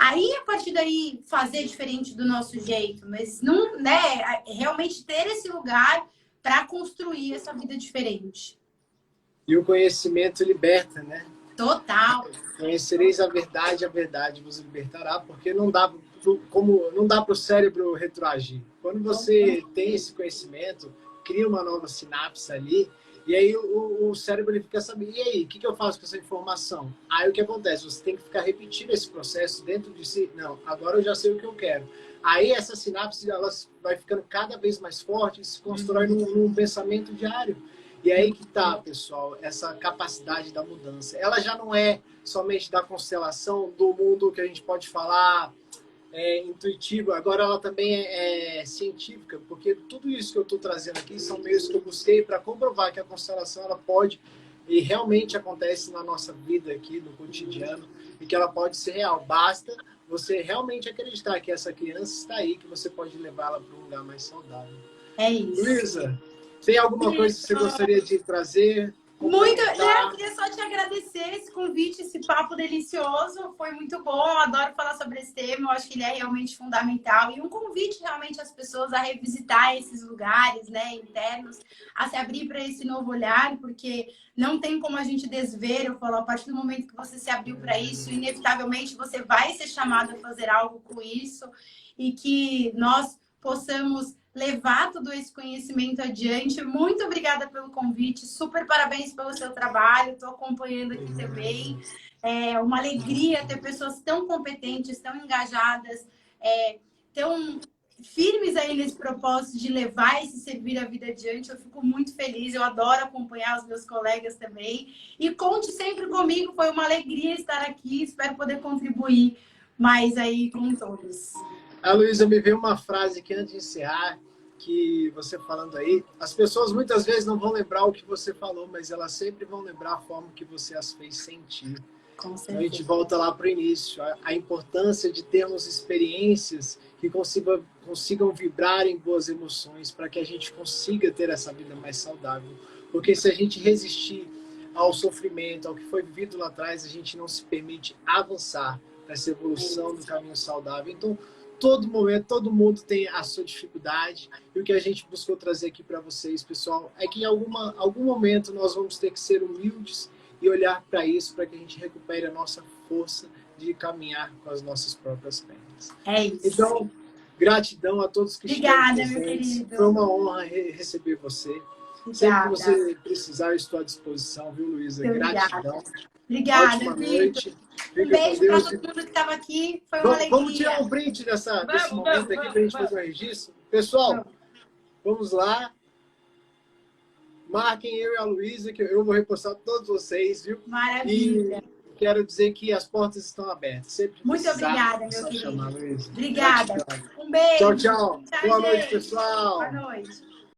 Aí, a partir daí, fazer diferente do nosso jeito. Mas não, né? Realmente ter esse lugar para construir essa vida diferente. E o conhecimento liberta, né? Total. Conhecereis a verdade vos libertará, porque não dá para o cérebro retroagir. Quando você tem esse conhecimento, cria uma nova sinapse ali, e aí o cérebro ele fica sabendo, e aí, o que eu faço com essa informação? Aí o que acontece? Você tem que ficar repetindo esse processo dentro de si. Não, agora eu já sei o que eu quero. Aí essa sinapse ela vai ficando cada vez mais forte e se constrói num pensamento diário. E aí que tá, pessoal, essa capacidade da mudança. Ela já não é somente da constelação, do mundo que a gente pode falar intuitivo, agora ela também é científica, porque tudo isso que eu estou trazendo aqui são meios que eu busquei para comprovar que a constelação ela pode e realmente acontece na nossa vida aqui, no cotidiano, e que ela pode ser real. Basta você realmente acreditar que essa criança está aí, que você pode levá-la para um lugar mais saudável. É isso. Luísa, tem alguma coisa que você gostaria de trazer? Muito, né? Eu queria só te agradecer esse convite, esse papo delicioso. Foi muito bom, eu adoro falar sobre esse tema, eu acho que ele é realmente fundamental. E um convite realmente às pessoas a revisitar esses lugares, né, internos, a se abrir para esse novo olhar, porque não tem como a gente desver. Eu falo, a partir do momento que você se abriu para isso, inevitavelmente você vai ser chamado a fazer algo com isso e que nós possamos levar todo esse conhecimento adiante. Muito obrigada pelo convite, super parabéns pelo seu trabalho, estou acompanhando aqui também. É uma alegria ter pessoas tão competentes, tão engajadas, tão firmes aí nesse propósito de levar esse servir a vida adiante. Eu fico muito feliz, eu adoro acompanhar os meus colegas também. E conte sempre comigo, foi uma alegria estar aqui, espero poder contribuir mais aí com todos. A Luísa, me veio uma frase aqui antes de encerrar, que você falando aí, as pessoas muitas vezes não vão lembrar o que você falou, mas elas sempre vão lembrar a forma que você as fez sentir. Com Então, a gente certeza. volta lá para o início, a importância de termos experiências que consigam vibrar em boas emoções para que a gente consiga ter essa vida mais saudável. Porque se a gente resistir ao sofrimento, ao que foi vivido lá atrás, a gente não se permite avançar nessa evolução do caminho saudável. Então, todo momento, todo mundo tem a sua dificuldade. E o que a gente buscou trazer aqui para vocês, pessoal, é que em algum momento nós vamos ter que ser humildes e olhar para isso, para que a gente recupere a nossa força de caminhar com as nossas próprias pernas. É isso. Então, gratidão a todos que Obrigada, estiveram meu presentes. querido. Foi uma honra receber você. Obrigada. Sempre que você precisar, eu estou à disposição, viu, Luísa? Gratidão. Obrigada, Ótima Vitor. noite. Um beijo para todo mundo que estava aqui. Foi uma alegria. Vamos tirar um print desse momento aqui para a gente fazer um registro? Pessoal, vamos lá. Marquem eu e a Luísa, que eu vou repostar todos vocês, viu? Maravilha. E quero dizer que as portas estão abertas. Sempre muito obrigada, meu querido. Chamar, Luísa. Obrigada. Gratidão. Um beijo. Tchau, tchau. Boa noite, pessoal. Boa noite.